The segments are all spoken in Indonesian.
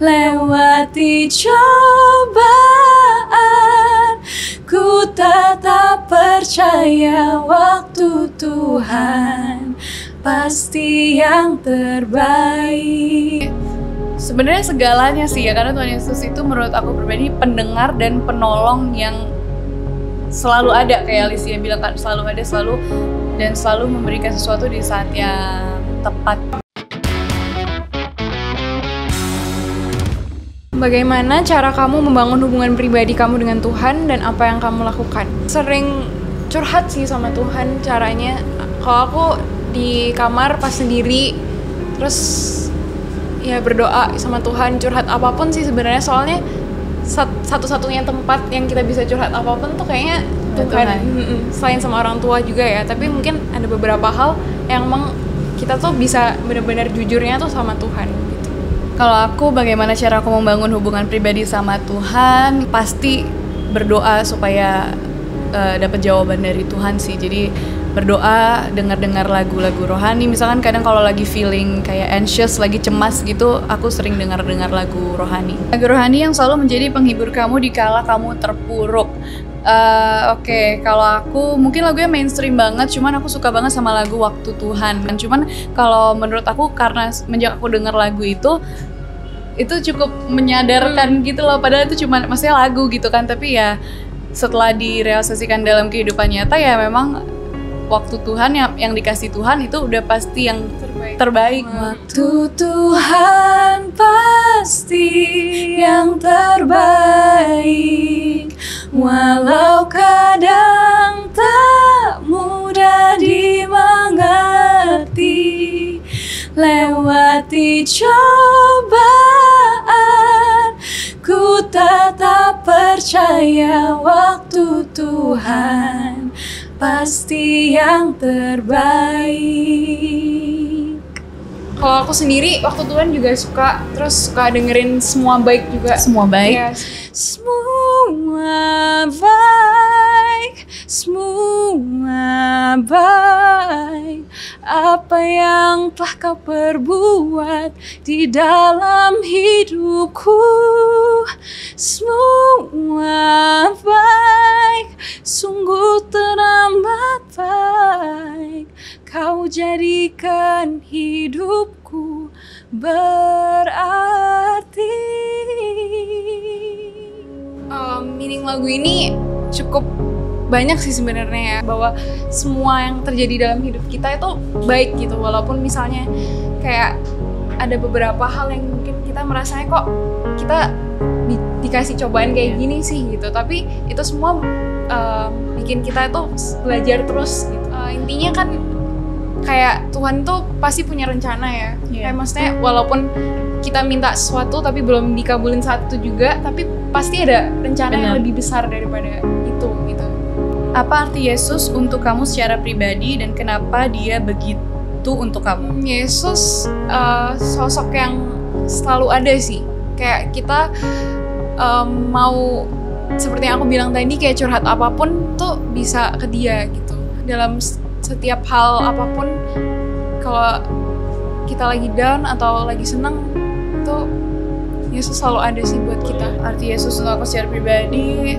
lewati cobaan, ku tetap percaya waktu Tuhan pasti yang terbaik. Sebenarnya segalanya sih ya, karena Tuhan Yesus itu menurut aku pribadi pendengar dan penolong yang selalu ada, kayak Alicia bilang kan, selalu ada, selalu memberikan sesuatu di saat yang tepat. Bagaimana cara kamu membangun hubungan pribadi kamu dengan Tuhan dan apa yang kamu lakukan? Sering curhat sih sama Tuhan caranya. Kalau aku di kamar pas sendiri, terus ya berdoa sama Tuhan, curhat apapun sih sebenarnya. Soalnya satu-satunya tempat yang kita bisa curhat apapun tuh kayaknya Tuhan. Selain sama orang tua juga ya, tapi mungkin ada beberapa hal yang emang kita tuh bisa benar-benar jujurnya tuh sama Tuhan gitu. Kalau aku, bagaimana cara aku membangun hubungan pribadi sama Tuhan? Pasti berdoa supaya dapat jawaban dari Tuhan sih. Jadi berdoa, dengar lagu-lagu rohani. Misalkan kadang kalau lagi feeling kayak anxious, lagi cemas gitu, aku sering dengar lagu rohani. Lagu rohani yang selalu menjadi penghibur kamu di kala kamu terpuruk. Oke, kalau aku mungkin lagunya mainstream banget, cuman aku suka banget sama lagu Waktu Tuhan. Cuman kalau menurut aku, karena semenjak aku denger lagu itu cukup menyadarkan gitu loh. Padahal itu cuma maksudnya lagu gitu kan, tapi ya setelah direalisasikan dalam kehidupan nyata ya memang waktu Tuhan yang dikasih Tuhan itu udah pasti yang terbaik. Waktu Tuhan pasti yang terbaik, walau kadang tak mudah dimengerti. Lewati cobaan, ku tetap percaya waktu Tuhan pasti yang terbaik. Kalau aku sendiri, waktu Tuhan juga suka dengerin Semua Baik juga. Semua baik. Yes. Semua baik, semua baik. Apa yang telah kau perbuat di dalam hidupku, semua baik, sungguh teramat baik. Kau jadikan hidupku berarti. Meaning lagu ini cukup banyak sih sebenarnya ya, bahwa semua yang terjadi dalam hidup kita itu baik gitu, walaupun misalnya kayak ada beberapa hal yang mungkin kita merasanya kok kita dikasih cobaan kayak gini sih gitu, tapi itu semua bikin kita itu belajar terus gitu. Intinya kan kayak Tuhan tuh pasti punya rencana ya. Kayak maksudnya walaupun kita minta sesuatu tapi belum dikabulin saat itu juga, tapi pasti ada rencana yang lebih besar daripada itu gitu. Apa arti Yesus untuk kamu secara pribadi dan kenapa dia begitu untuk kamu? Yesus sosok yang selalu ada sih. Kayak kita mau, seperti yang aku bilang tadi, kayak curhat apapun tuh bisa ke dia gitu. Dalam setiap hal apapun, kalau kita lagi down atau lagi seneng, tuh Yesus selalu ada sih buat kita. Arti Yesus untuk aku secara pribadi,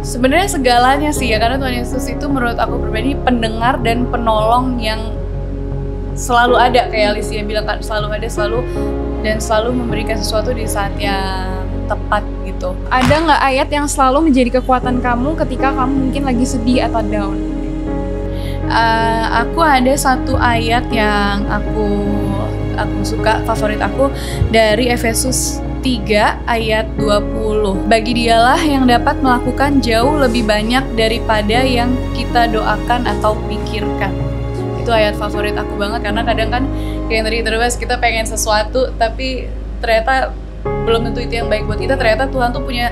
sebenarnya segalanya sih ya, karena Tuhan Yesus itu menurut aku pribadi pendengar dan penolong yang selalu ada, kayak Alicia bilang kan, selalu ada, selalu memberikan sesuatu di saat yang tepat gitu. Ada nggak ayat yang selalu menjadi kekuatan kamu ketika kamu mungkin lagi sedih atau down? Aku ada satu ayat yang aku suka, favorit aku, dari Efesus 3 ayat 20. Bagi dialah yang dapat melakukan jauh lebih banyak daripada yang kita doakan atau pikirkan. Itu ayat favorit aku banget, karena kadang kan kayak yang tadi terbahas, kita pengen sesuatu tapi ternyata belum tentu itu yang baik buat kita. Ternyata Tuhan tuh punya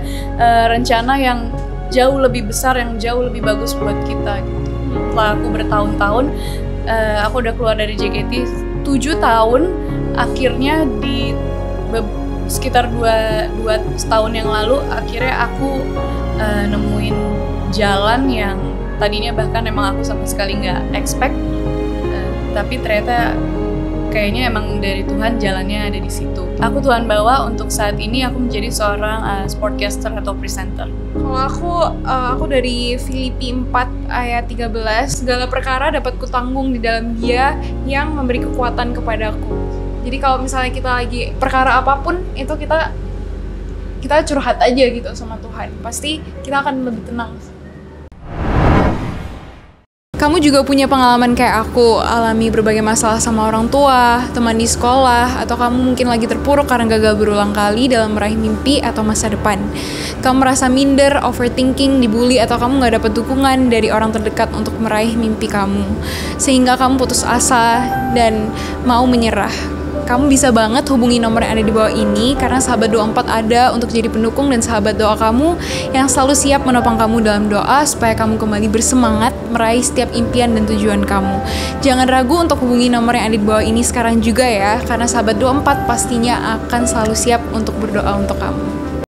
rencana yang jauh lebih besar, yang jauh lebih bagus buat kita gitu. Setelah aku bertahun-tahun, aku udah keluar dari JKT 7 tahun, akhirnya di sekitar 2 tahun yang lalu, akhirnya aku nemuin jalan yang tadinya bahkan emang aku sama sekali nggak expect, tapi ternyata kayaknya emang dari Tuhan jalannya ada di situ. Aku Tuhan bawa untuk saat ini aku menjadi seorang sportcaster atau presenter. Kalau aku dari Filipi 4 ayat 13, segala perkara dapat kutanggung di dalam Dia yang memberi kekuatan kepadaku. Jadi kalau misalnya kita lagi perkara apapun itu kita curhat aja gitu sama Tuhan, pasti kita akan lebih tenang. Kamu juga punya pengalaman kayak aku, alami berbagai masalah sama orang tua, teman di sekolah, atau kamu mungkin lagi terpuruk karena gagal berulang kali dalam meraih mimpi atau masa depan. Kamu merasa minder, overthinking, dibully, atau kamu gak dapat dukungan dari orang terdekat untuk meraih mimpi kamu. Sehingga kamu putus asa dan mau menyerah. Kamu bisa banget hubungi nomor yang ada di bawah ini karena Sahabat Doa 4 ada untuk jadi pendukung dan sahabat doa kamu yang selalu siap menopang kamu dalam doa supaya kamu kembali bersemangat meraih setiap impian dan tujuan kamu. Jangan ragu untuk hubungi nomor yang ada di bawah ini sekarang juga ya, karena Sahabat Doa 4 pastinya akan selalu siap untuk berdoa untuk kamu.